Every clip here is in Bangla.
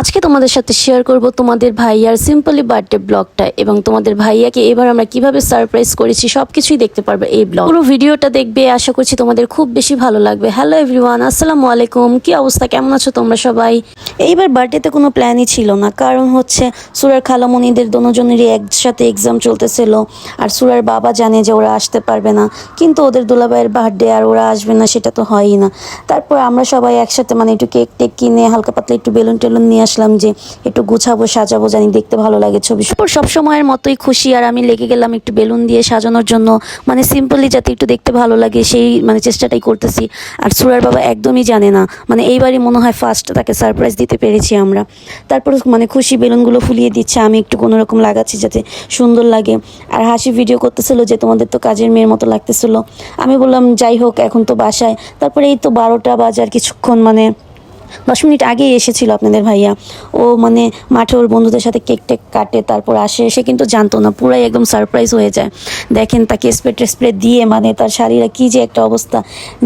আজকে তোমাদের সাথে শেয়ার করব তোমাদের ভাইয়ার সিম্পলি বার্থডে ব্লগটা এবং তোমাদের ভাইয়াকে এবার আমরা কিভাবে সারপ্রাইজ করেছি সবকিছুই দেখতে পারবে এই ব্লগ। পুরো ভিডিওটা দেখবে, আশা করছি তোমাদের খুব বেশি ভালো লাগবে। হ্যালো এভরিওয়ান, আসসালামু আলাইকুম। কি অবস্থা, কেমন আছো তোমরা সবাই? এইবার বার্থডেতে কোনো প্ল্যানই ছিল না, কারণ হচ্ছে সুরার খালামণিদের দুজনেরই একসাথে এক্সাম চলতেছিল, আর সুরার বাবা জানে যে ওরা আসতে পারবে না, কিন্তু ওদের দুলাভাইয়ের বার্থডে আর ওরা আসবে না সেটা তো হয়ই না। তারপর আমরা সবাই একসাথে একটু কেক টেক কিনে হালকা পাতলা একটু বেলুন টেলুন নিয়ে আসলাম যে একটু গুছাবো সাজাবো, জানি দেখতে ভালো লাগে ছবি। সব সময়ের মতোই খুশি আর আমি লেগে গেলাম একটু বেলুন দিয়ে সাজানোর জন্য, সিম্পলি যাতে একটু দেখতে ভালো লাগে সেই চেষ্টাটাই করতেছি। আর সুরার বাবা একদমই জানে না, এইবারই মনে হয় ফার্স্ট তাকে সারপ্রাইজ দিতে পেরেছি আমরা। তারপর খুশি বেলুনগুলো ফুলিয়ে দিচ্ছে, আমি একটু কোনোরকম লাগাচ্ছি যাতে সুন্দর লাগে। আর হাসি ভিডিও করতেছিল যে তোমাদের তো কাজের মেয়ের মতো লাগতেছিল। আমি বললাম যাই হোক, এখন তো বাসায়। তারপরে এই তো 12টা বাজার কিছুক্ষণ 10 মিনিট আগেই এসেছিল আপনাদের ভাইয়া। ও মাঠে ওর বন্ধুদের সাথে কেক টেক কাটে, তারপর আসে। সে কিন্তু জানতো না, পুরাই একদম সারপ্রাইজ হয়ে যায়। দেখেন তাকে স্প্রে দিয়ে তার শাড়িরা কি যে একটা অবস্থা।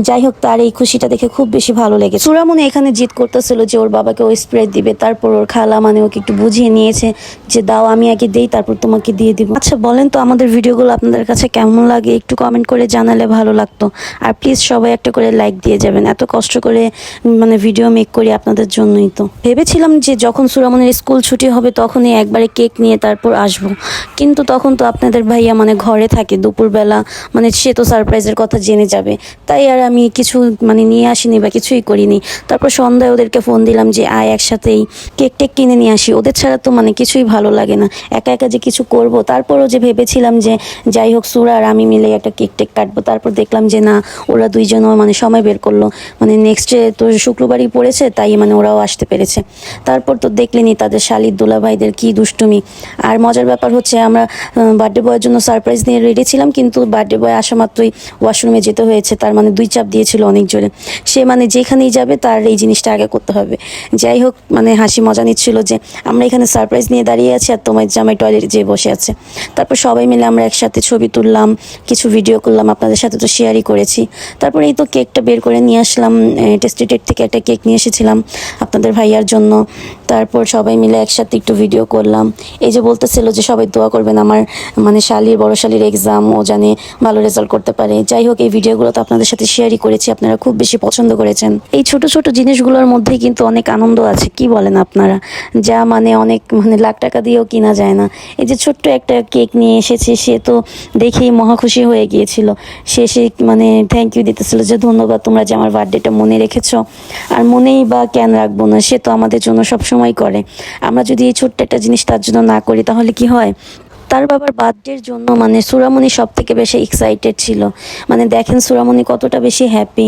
যাই হোক, তার এই খুশিটা দেখে খুব বেশি ভালো লেগে। সুরামনি এখানে জিদ করতেছিল যে ওর বাবাকে ও স্প্রে দিবে, তারপর ওর খালা ওকে একটু বুঝিয়ে নিয়েছে যে দাও আমি আগে দিই তারপর তোমাকে দিয়ে দিব। আচ্ছা বলেন তো আমাদের ভিডিওগুলো আপনাদের কাছে কেমন লাগে, একটু কমেন্ট করে জানালে ভালো লাগতো। আর প্লিজ সবাই একটা করে লাইক দিয়ে যাবেন, এত কষ্ট করে ভিডিও মেক করি আপনাদের জন্যই। তো ভেবেছিলাম যে যখন সুরামনির স্কুল ছুটি হবে তখনই একবারে কেক নিয়ে তারপর আসবো, কিন্তু তখন তো আপনাদের ভাইয়া ঘরে থাকে দুপুরবেলা, সে তো সারপ্রাইজের কথা জেনে যাবে। তাই আর আমি কিছু নিয়ে আসিনি বা কিছুই করিনি। তারপর সন্ধ্যায় ওদেরকে ফোন দিলাম যে আয় একসাথেই কেক টেক কিনে নিয়ে আসি। ওদের ছাড়া তো কিছুই ভালো লাগে না, একা একা যে কিছু করব। তারপরও যে ভেবেছিলাম যে যাই হোক সুরা আর আমি মিলে একটা কেক টেক কাটবো। তারপর দেখলাম যে না, ওরা দুইজনও সময় বের করলো। নেক্সটে তো শুক্রবারই পড়েছে, তাই ওরাও আসতে পেরেছে। তারপর তো দেখলেনি তাদের শালির দুলাভাইদের কি দুষ্টুমি। আর মজার ব্যাপার হচ্ছে আমরা বার্থডে বয়ের জন্য সারপ্রাইজ নিয়ে রেডি ছিলাম, কিন্তু বার্থডে বয় আসা মাত্রই ওয়াশরুমে যেতে হয়েছে। তার 2 চাপ দিয়েছিল অনেক জোরে। সে যেখানেই যাবে তার এই জিনিসটা আগে করতে হবে। যাই হোক, হাসি মজা নিচ্ছিল যে আমরা এখানে সারপ্রাইজ নিয়ে দাঁড়িয়ে আছি আর তোমার জামাই টয়লেটে যেয়ে বসে আছে। তারপর সবাই মিলে আমরা একসাথে ছবি তুললাম, কিছু ভিডিও করলাম, আপনাদের সাথে তো শেয়ারই করেছি। তারপর এই তো কেকটা বের করে নিয়ে আসলাম। টেস্টি টেট থেকে একটা কেক নিয়ে এসেছিলাম আপনাদের ভাইয়ার জন্য। তারপর সবাই মিলে একসাথে একটু ভিডিও করলাম। এই যে বলতেছিল যে সবাই দোয়া করবেন আমার শালির, বড় শালির এক্সাম, ও জানে ভালো রেজাল্ট করতে পারে। যাই হোক, এই ভিডিওগুলো তো আপনাদের সাথে শেয়ারই করেছি, আপনারা খুব বেশি পছন্দ করেছেন। এই ছোট ছোট জিনিসগুলোর মধ্যেই কিন্তু অনেক আনন্দ আছে, কি বলেন আপনারা? যা অনেক লাখ টাকা দিয়েও কিনা যায় না। এই যে ছোট্ট একটা কেক নিয়ে এসেছে, সে তো দেখেই মহা খুশি হয়ে গিয়েছিল। সে থ্যাংক ইউ দিতেছিল যে ধন্যবাদ তোমরা যে আমার বার্থডেটা মনে রেখেছো। আর মনেই বা কেন রাখবো না, সে তো আমাদের জন্য সবসময় করে। আমরা যদি এই ছোট্ট একটা জিনিস তার জন্য না করি তাহলে কি হয়? তার বাবার বার্থডের জন্য সুরামনি সব থেকে বেশি এক্সাইটেড ছিল। দেখেন সুরামনি কতটা বেশি হ্যাপি।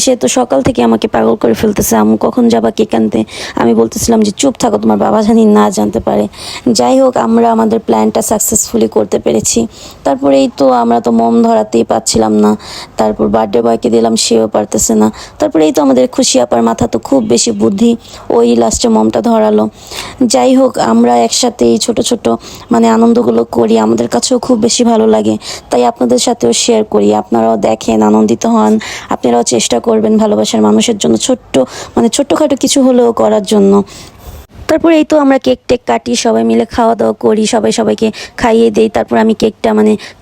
সে তো সকাল থেকে আমাকে পাগল করে ফেলতেছে, আম্মু কখন যাবা কেক আনতে? আমি বলতেছিলাম যে চুপ থাকো, তোমার বাবা জানি না জানতে পারে। যাই হোক, আমরা আমাদের প্ল্যানটা সাকসেসফুলি করতে পেরেছি। তারপরে এই তো আমরা তো মোম ধরাতেই পারছিলাম না। তারপর বার্থডে বয়কে দিলাম, সেও পারতেছে না। তারপরে এই তো আমাদের খুশি আপার মাথা তো খুব বেশি বুদ্ধি, ওই লাস্টে মোমটা ধরালো। যাই হোক, আমরা একসাথে এই ছোট ছোট আনন্দগুলো করি, আমাদের কাছেও খুব বেশি ভালো লাগে। তাই আপনাদের সাথেও শেয়ার করি, আপনারাও দেখেন, আনন্দিত হন। আপনারাও চেষ্টা করবেন ভালোবাসার মানুষের জন্য ছোট্টখাটো কিছু হলেও করার জন্য। তারপরে এই তো আমরা কেক টেক কাটি, সবাই মিলে খাওয়া দাওয়া করি, সবাইকে খাইয়ে দেই। তারপর আমি কেকটা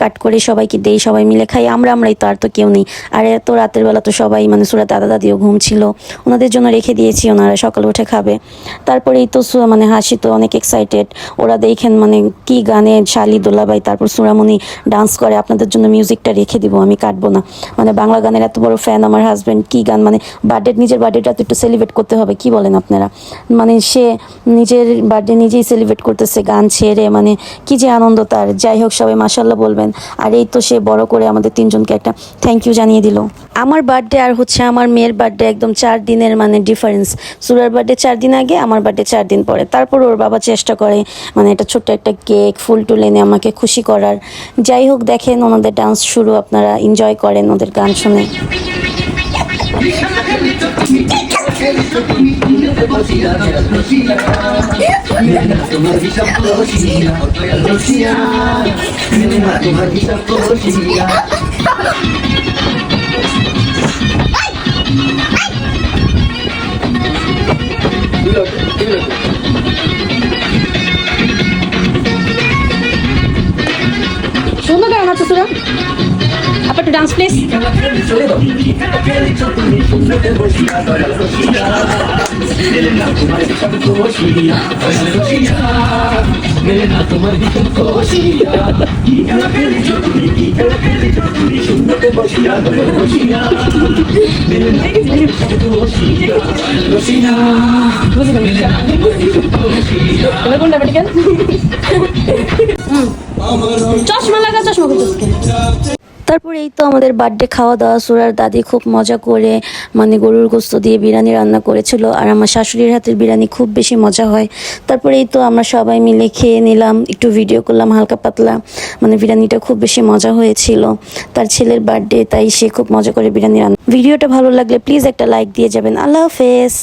কাট করে সবাইকে দেই, সবাই মিলে খাই। আমরাই তো, আর তো কেউ নেই। আর এত রাতের বেলা তো সবাই সুরা দাদা দাদিও ঘুম ছিল, ওনাদের জন্য রেখে দিয়েছি, ওনারা সকালে উঠে খাবে। তারপরে এই তো হাসি তো অনেক এক্সাইটেড। ওরা দেখেন কি গানে শালি দুলাভাই তারপর সুরামনি ডান্স করে। আপনাদের জন্য মিউজিকটা রেখে দিব, আমি কাটবো না। বাংলা গানের এত বড় ফ্যান আমার হাজব্যান্ড। কি গান নিজের বার্থডেটা তো একটু সেলিব্রেট করতে হবে, কি বলেন আপনারা? সে নিজের বার্থডে নিজেই সেলিব্রেট করতেছে গান ছেড়ে, কি যে আনন্দ তার। যাই হোক, সবাই মাশাআল্লাহ বলবেন। আর এই তো সে বড় করে আমাদের 3 জনকে একটা থ্যাংক ইউ জানিয়ে দিল। আমার বার্থডে আর আমার মেয়ের বার্থডে একদম 4 দিনের ডিফারেন্স। সুরার বার্থডে 4 দিন আগে, আমার বার্থডে 4 দিন পরে। তারপর ওর বাবা চেষ্টা করে একটা ছোট্ট একটা কেক, ফুল টুল এনে আমাকে খুশি করার। যাই হোক, দেখেন ওনাদের ডান্স শুরু, আপনারা এনজয় করেন ওদের গান শুনে। সুন্দর করে নাচো সুরা। আপা একটু ডান্স প্লিজ। চশমা লাগা, চশমা করতেছে। তারপর এই তো আমাদের বার্থডে খাওয়া দাওয়া। সুরার দাদি খুব মজা করে মানে গরুর গোস্ত দিয়ে বিরিয়ানি রান্না করেছিল, আর আমার শাশুড়ির হাতের বিরিয়ানি খুব বেশি মজা হয়। তারপরে এই তো আমরা সবাই মিলে খেয়ে নিলাম, একটু ভিডিও করলাম হালকা পাতলা। মানে বিরিয়ানিটা খুব বেশি মজা হয়েছিল। তার ছেলের বার্থডে, তাই সে খুব মজা করে বিরিয়ানি রান্না। ভিডিওটা ভালো লাগলে প্লিজ একটা লাইক দিয়ে যাবেন। আল্লাহ হাফেজ।